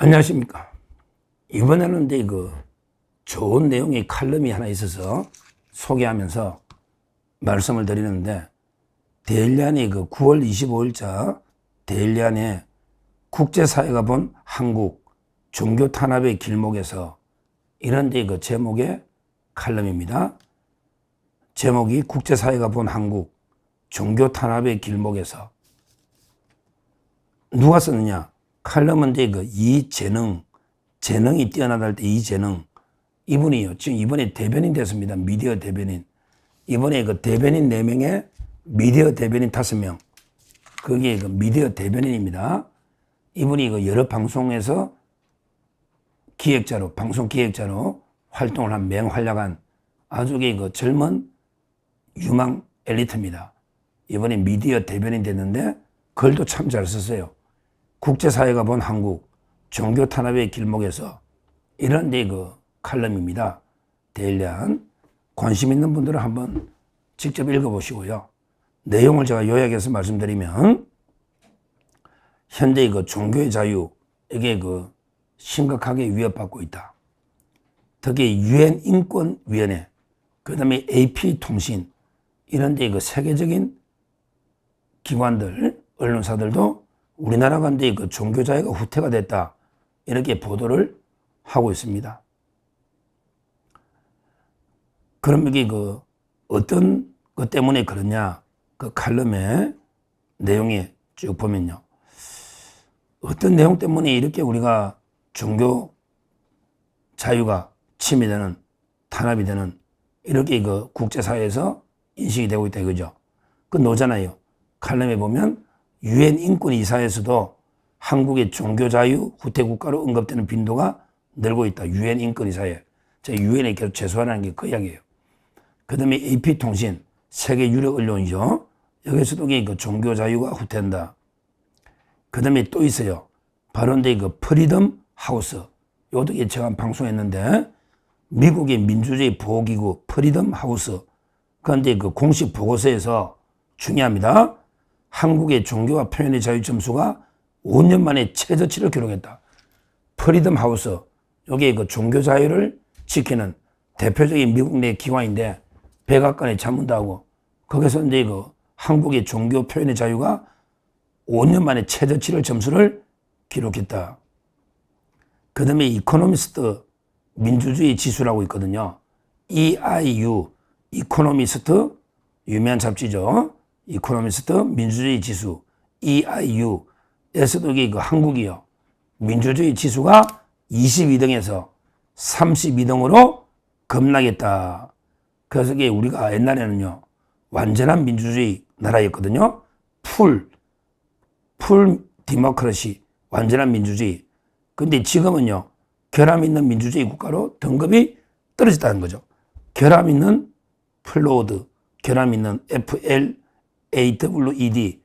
안녕하십니까. 이번에는 이제 좋은 내용의 칼럼이 하나 있어서 소개하면서 말씀을 드리는데, 데일리안이 9월 25일자 데일리안의 국제사회가 본 한국 종교 탄압의 길목에서 이런 제목의 칼럼입니다. 제목이 국제사회가 본 한국 종교 탄압의 길목에서. 누가 썼느냐? 칼럼은 이재능, 재능이 뛰어나다 할 때 이재능, 이분이요. 지금 이번에 대변인 됐습니다. 미디어 대변인. 이번에 대변인 4명에 미디어 대변인 5명. 그게 미디어 대변인입니다. 이분이 여러 방송에서 기획자로, 방송 기획자로 활동을 한 맹활약한 아주 젊은 유망 엘리트입니다. 이번에 미디어 대변인 됐는데 글도 참 잘 썼어요. 국제사회가 본 한국 종교 탄압의 길목에서 이런 칼럼입니다. 데일리안. 관심 있는 분들은 한번 직접 읽어보시고요. 내용을 제가 요약해서 말씀드리면, 현재 종교의 자유, 이게 심각하게 위협받고 있다. 특히 유엔 인권위원회, 그 다음에 AP통신, 이런 세계적인 기관들, 언론사들도 우리나라 간데 종교 자유가 후퇴가 됐다, 이렇게 보도를 하고 있습니다. 그럼 이게 어떤 것 때문에 그러냐? 그 칼럼의 내용에 쭉 보면요. 어떤 내용 때문에 이렇게 우리가 종교 자유가 침해되는, 탄압이 되는, 이렇게 국제사회에서 인식이 되고 있다 이거죠. 그 노잖아요. 칼럼에 보면 유엔 인권이사에서도 한국의 종교 자유 후퇴 국가로 언급되는 빈도가 늘고 있다. 유엔 인권이사에. 제가 유엔에 계속 제소하는 게 그 이야기예요. 그 다음에 AP통신, 세계 유력 언론이죠. 여기서도 종교 자유가 후퇴한다. 그 다음에 또 있어요. 바로 프리덤 하우스. 요것도 제가 방송했는데, 미국의 민주주의 보호기구 프리덤 하우스. 그런데 공식 보고서에서 중요합니다. 한국의 종교와 표현의 자유 점수가 5년 만에 최저치를 기록했다. 프리덤 하우스. 여기 종교 자유를 지키는 대표적인 미국 내 기관인데, 백악관에 자문도 하고, 거기서 한국의 종교 표현의 자유가 5년 만에 최저치를 점수를 기록했다. 그 다음에 이코노미스트 민주주의 지수라고 있거든요. EIU, 이코노미스트, 유명한 잡지죠. 이코노미스트 민주주의 지수, EIU에서도 한국이요. 민주주의 지수가 22등에서 32등으로 급락했다. 그래서 우리가 옛날에는요, 완전한 민주주의 나라였거든요. 풀 디모크라시, 완전한 민주주의. 근데 지금은요, 결함 있는 민주주의 국가로 등급이 떨어졌다는 거죠. 결함 있는 플로우드, 결함 있는 FLAWED,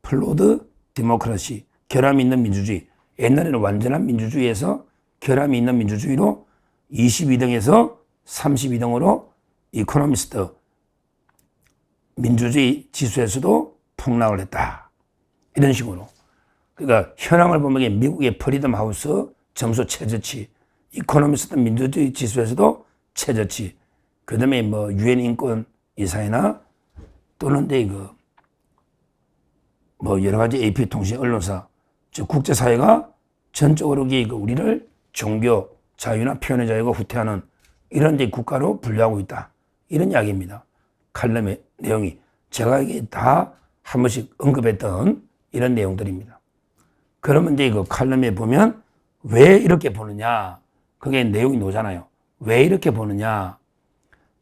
플로우드 디모크라시, 결함 있는 민주주의. 옛날에는 완전한 민주주의에서 결함이 있는 민주주의로 22등에서 32등으로 이코노미스트 민주주의 지수에서도 폭락을 했다. 이런 식으로. 그러니까 현황을 보면 미국의 프리덤 하우스 점수 최저치, 이코노미스트 민주주의 지수에서도 최저치, 그 다음에 유엔 인권 이사회나 또는 여러 가지 AP통신 언론사, 즉 국제사회가 전적으로 우리를 종교 자유나 표현의 자유가 후퇴하는 이런 국가로 분류하고 있다. 이런 이야기입니다. 칼럼의 내용이. 제가 이게 다 한 번씩 언급했던 이런 내용들입니다. 그러면 칼럼에 보면 왜 이렇게 보느냐? 그게 내용이 나오잖아요. 왜 이렇게 보느냐?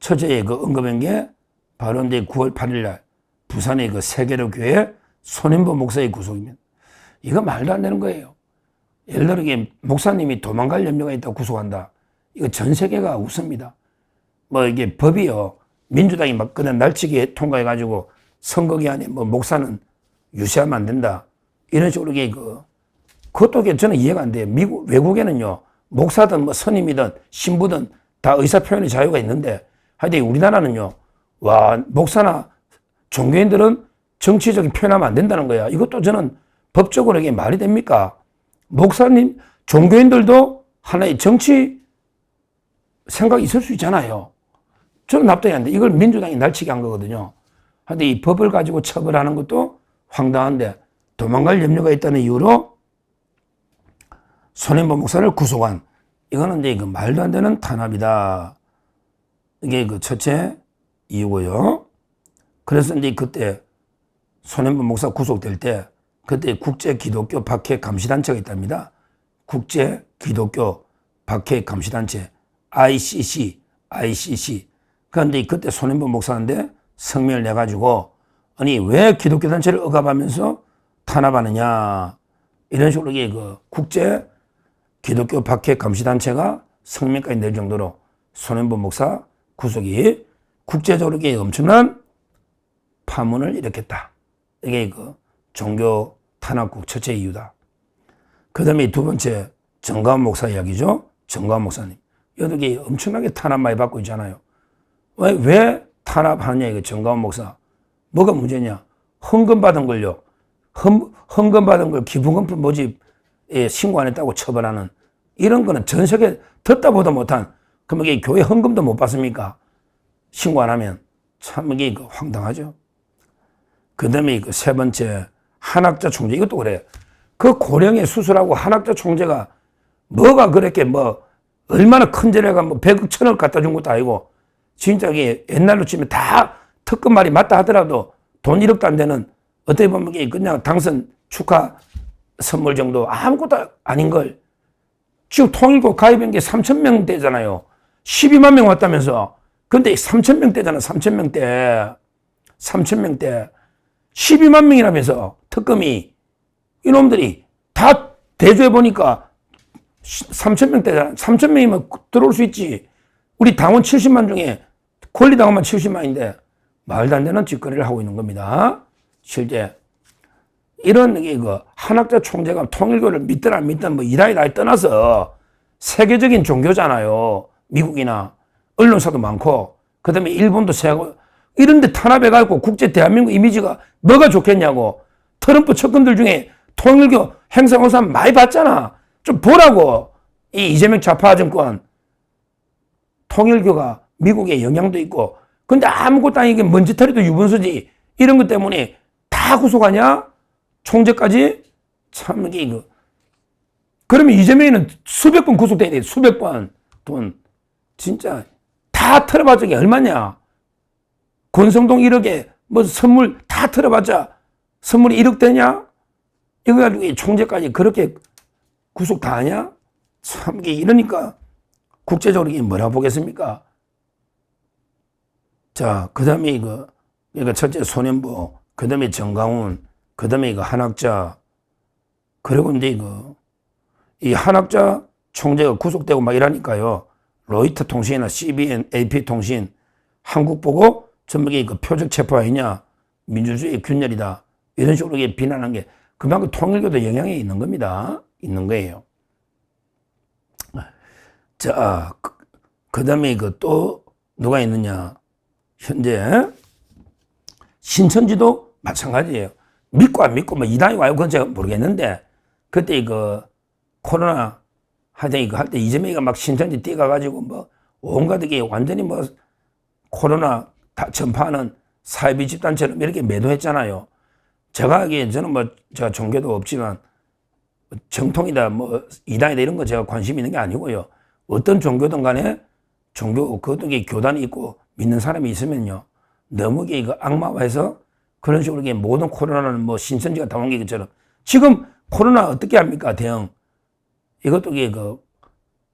첫째 언급한 게 바로 9월 8일 날 부산의 세계로 교회 손인보 목사의 구속입니다. 이거 말도 안 되는 거예요. 예를 들어 목사님이 도망갈 염려가 있다고 구속한다. 이거 전 세계가 웃습니다. 이게 법이요. 민주당이 막 그냥 날치기 통과해가지고 선거 기한에 목사는 유시하면 안 된다. 이런 식으로 그것도 저는 이해가 안 돼요. 외국에는요, 목사든 선임이든 신부든 다 의사 표현의 자유가 있는데, 하여튼 우리나라는요, 목사나 종교인들은 정치적인 표현하면 안 된다는 거야. 이것도 저는 법적으로 이게 말이 됩니까? 목사님, 종교인들도 하나의 정치 생각이 있을 수 있잖아요. 저는 납득이 안 돼. 이걸 민주당이 날치기 한 거거든요. 근데 이 법을 가지고 처벌하는 것도 황당한데 도망갈 염려가 있다는 이유로 손현보 목사를 구속한, 이거는 이제 그 말도 안 되는 탄압이다. 이게 그 첫째 이유고요. 그래서 이제 그때 손현보 목사 구속될 때 그때 국제기독교 박해 감시단체가 있답니다. 국제기독교 박해 감시단체 ICC. 그런데 그때 손현보 목사인데 성명을 내가지고 아니 왜 기독교 단체를 억압하면서 탄압하느냐, 이런 식으로 이게 그 국제 기독교 박해 감시단체가 성명까지 낼 정도로 손현보 목사 구속이 국제적으로 이게 엄청난 파문을 일으켰다. 이게 그 종교 탄압국 첫째 이유다. 그 다음에 두 번째 정가원 목사 이야기죠. 정가원 목사님. 여기 엄청나게 탄압 많이 받고 있잖아요. 왜 탄압하느냐, 이거 정가원 목사. 뭐가 문제냐? 헌금 받은 걸요. 헌금 받은 걸 기부금품 모집에 신고 안 했다고 처벌하는, 이런 거는 전 세계 듣다 보다 못한, 그럼 이게 교회 헌금도 못 받습니까? 신고 안 하면. 참 이게 황당하죠. 그 다음에 그 세 번째, 한학자 총재. 이것도 그래요. 그 고령에 수술하고 한학자 총재가 뭐가 그렇게 뭐 얼마나 큰 죄가 뭐 100억, 1000억 갖다 준 것도 아니고, 진짜 이게 옛날로 치면 다 특급 말이 맞다 하더라도 돈 1억도 안 되는, 어떻게 보면 이게 그냥 당선 축하 선물 정도 아무것도 아닌 걸. 지금 통일교 가입한 게 3,000명대잖아요. 12만 명 왔다면서. 근데 3,000명대잖아, 3,000명대. 3,000명대. 12만 명이라면서 특검이. 이놈들이 다 대조해보니까 3,000명대잖아. 3,000명이면 들어올 수 있지. 우리 당원 70만 중에 권리당원만 70만인데 말도 안 되는 짓거리를 하고 있는 겁니다. 실제 이런 그 한학자 총재가 통일교를 믿든 안 믿든 뭐 이라이라이 떠나서 세계적인 종교잖아요. 미국이나 언론사도 많고, 그 다음에 일본도 세고, 이런데 탄압해가지고 국제 대한민국 이미지가 뭐가 좋겠냐고. 트럼프 측근들 중에 통일교 행사한 사람 많이 봤잖아. 좀 보라고. 이 이재명 좌파 정권. 통일교가 미국에 영향도 있고, 근데 아무것도 아니게 먼지털이도 유분수지. 이런 것 때문에 다 구속하냐? 총재까지? 참, 이게 이거. 그러면 이재명이는 수백 번 구속돼야 돼. 수백 번. 돈. 진짜. 다 털어봤자 게 얼마냐? 권성동 1억에 뭐 선물 다 털어봤자 선물이 1억 되냐? 이거 가지고 이 총재까지 그렇게 구속 다 하냐? 참, 이게 이러니까 국제적으로 이게 뭐라 보겠습니까? 자, 그 다음에 이거 첫째 손현보, 그 다음에 정강훈, 그 다음에 이거 한학자, 그리고 이제 이 한학자 총재가 구속되고 막 이러니까요. 로이터 통신이나 CBN, AP 통신, 한국 보고 전부 이게 표적 체포 아니냐, 민주주의 균열이다, 이런 식으로 이게 비난한 게 그만큼 통일교도 영향이 있는 겁니다. 있는 거예요. 자, 그 다음에 또 누가 있느냐. 현재 신천지도 마찬가지예요. 믿고 안 믿고 뭐 이단이 와요. 그건 제가 모르겠는데, 그때 코로나 하여튼 이거 할 때 이재명이가 막 신천지 뛰어가가지고 뭐 온갖 이게 완전히 뭐 코로나 다 전파하는 사이비 집단처럼 이렇게 매도했잖아요. 제가 하기에 저는 뭐 제가 종교도 없지만 정통이다 뭐 이단이다 이런 거 제가 관심 있는 게 아니고요. 어떤 종교든 간에 그것도 교단이 있고 믿는 사람이 있으면요. 너무 이거 악마화해서 그런 식으로 모든 코로나는 뭐 신천지가 다 온 게 것처럼. 지금 코로나 어떻게 합니까? 대응. 이것도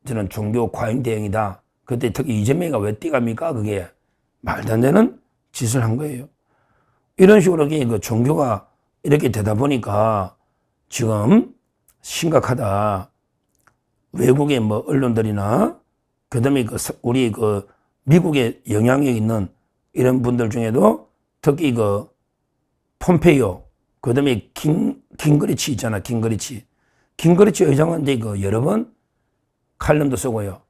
저는 종교 과잉 대응이다. 그때 특히 이재명이가 왜 뛰갑니까? 그게 말도 안 되는 짓을 한 거예요. 이런 식으로 종교가 이렇게 되다 보니까 지금 심각하다. 외국의 뭐 언론들이나 그다음에 우리 미국에 영향력 있는 이런 분들 중에도 특히 폼페이오, 그다음에 긴거리치 있잖아. 긴거리치 의장은 이제 여러 번 칼럼도 쓰고요.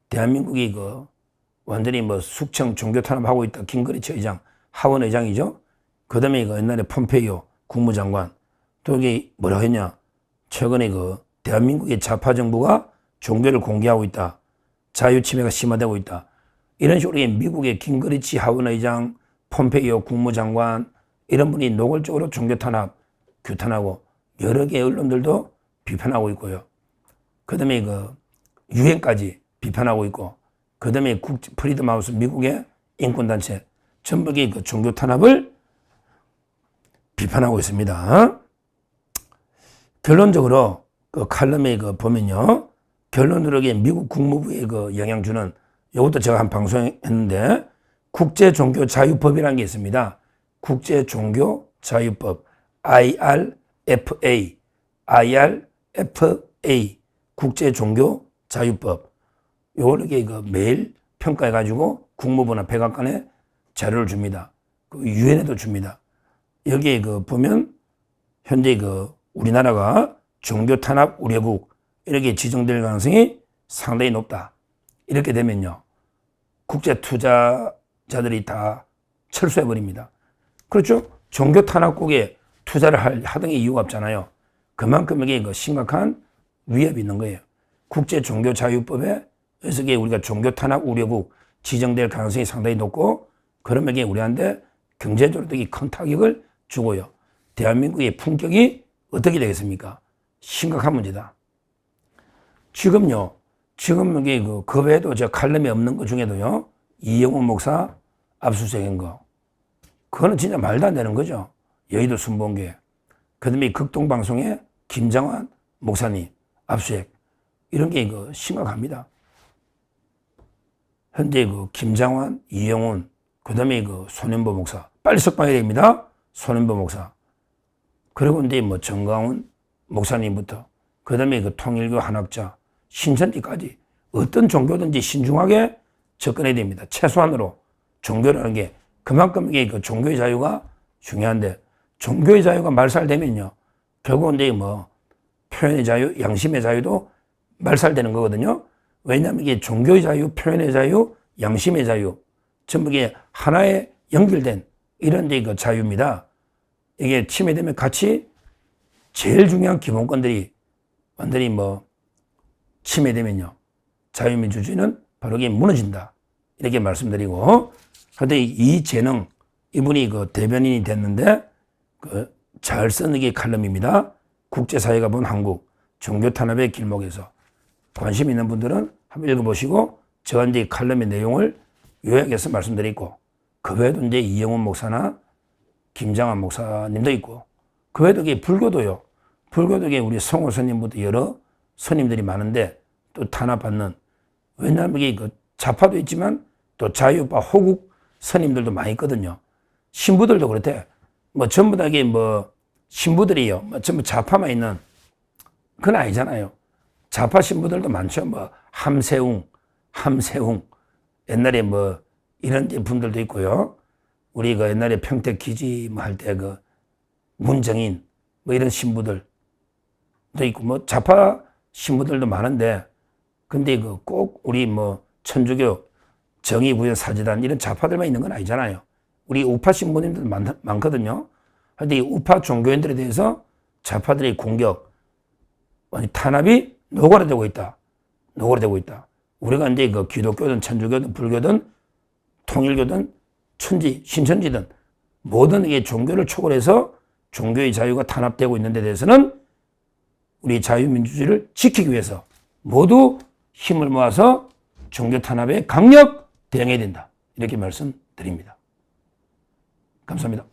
대한민국이 완전히 뭐 숙청 종교 탄압하고 있다. 긴거리치 의장, 하원 의장이죠. 그다음에 옛날에 폼페이오 국무장관, 또 이게 뭐라 했냐. 최근에 대한민국의 좌파 정부가 종교를 공개하고 있다. 자유 침해가 심화되고 있다. 이런 식으로 미국의 깅그리치 하원 의장, 폼페이오 국무장관 이런 분이 노골적으로 종교 탄압, 규탄하고 여러 개의 언론들도 비판하고 있고요. 그 다음에 유엔까지 비판하고 있고, 그 다음에 프리덤 하우스 미국의 인권단체 전부 종교 탄압을 비판하고 있습니다. 결론적으로 칼럼에 보면요. 결론적으로 미국 국무부에 영향 주는, 이것도 제가 한 방송했는데, 국제종교자유법이라는 게 있습니다. 국제종교자유법, IRFA, 국제종교자유법. 요걸 매일 평가해가지고 국무부나 백악관에 자료를 줍니다. 유엔에도 줍니다. 여기에 보면, 현재 우리나라가 종교 탄압 우려국 이렇게 지정될 가능성이 상당히 높다. 이렇게 되면요, 국제 투자자들이 다 철수해 버립니다. 그렇죠? 종교 탄압국에 투자를 하던 이유가 없잖아요. 그만큼 이게 심각한 위협이 있는 거예요. 국제 종교 자유법에 그래서 우리가 종교 탄압 우려국 지정될 가능성이 상당히 높고, 그러면 이게 우리한테 경제적으로 큰 타격을 주고요. 대한민국의 품격이 어떻게 되겠습니까? 심각한 문제다. 지금 이게 그 외에도 저 칼럼에 없는 것 중에도요, 이영훈 목사 압수수색인 거. 그거는 진짜 말도 안 되는 거죠. 여의도 순복음교회. 그 다음에 극동방송의 김장환 목사님 압수수색. 이런 게 심각합니다. 현재 김장환, 이영훈, 그 다음에 손현보 목사. 빨리 석방해야 됩니다. 손현보 목사. 그리고 이제 정가훈 목사님부터, 그 다음에 통일교 한학자, 신천지까지 어떤 종교든지 신중하게 접근해야 됩니다. 최소한으로 종교라는 게 그만큼 이게 종교의 자유가 중요한데, 종교의 자유가 말살되면요, 결국은 이제 표현의 자유, 양심의 자유도 말살되는 거거든요. 왜냐하면 이게 종교의 자유, 표현의 자유, 양심의 자유, 전부 이게 하나에 연결된 이런 데 자유입니다. 이게 침해되면 같이 제일 중요한 기본권들이 완전히 침해되면요, 자유민주주의는 바로 이게 무너진다. 이렇게 말씀드리고, 근데 이재능, 이분이 대변인이 됐는데, 잘 쓴 게 칼럼입니다. 국제사회가 본 한국, 종교탄압의 길목에서. 관심 있는 분들은 한번 읽어보시고, 제가 이제 칼럼의 내용을 요약해서 말씀드리고, 그 외에도 이제 이영훈 목사나 김장환 목사님도 있고, 그 외에도 불교도요. 불교도에 우리 성호 스님부터 여러 스님들이 많은데, 또 탄압받는, 왜냐하면 이게 좌파도 있지만 또 자유파 호국 스님들도 많이 있거든요. 신부들도 그렇대. 전부 다 이게 신부들이요, 전부 좌파만 있는, 그건 아니잖아요. 좌파 신부들도 많죠. 함세웅, 옛날에 이런 분들도 있고요. 우리 옛날에 평택 기지 할 때 문정인, 이런 신부들도 있고, 좌파 신부들도 많은데, 근데 꼭 우리 천주교 정의구현 사제단 이런 좌파들만 있는 건 아니잖아요. 우리 우파 신부님들 많거든요. 근데 이 우파 종교인들에 대해서 좌파들의 공격, 탄압이 노골화되고 있다. 우리가 이제 기독교든 천주교든 불교든 통일교든 신천지든 모든 이 종교를 초월해서 종교의 자유가 탄압되고 있는 데 대해서는 우리 자유민주주의를 지키기 위해서 모두 힘을 모아서 종교 탄압에 강력 대응해야 된다. 이렇게 말씀드립니다. 감사합니다.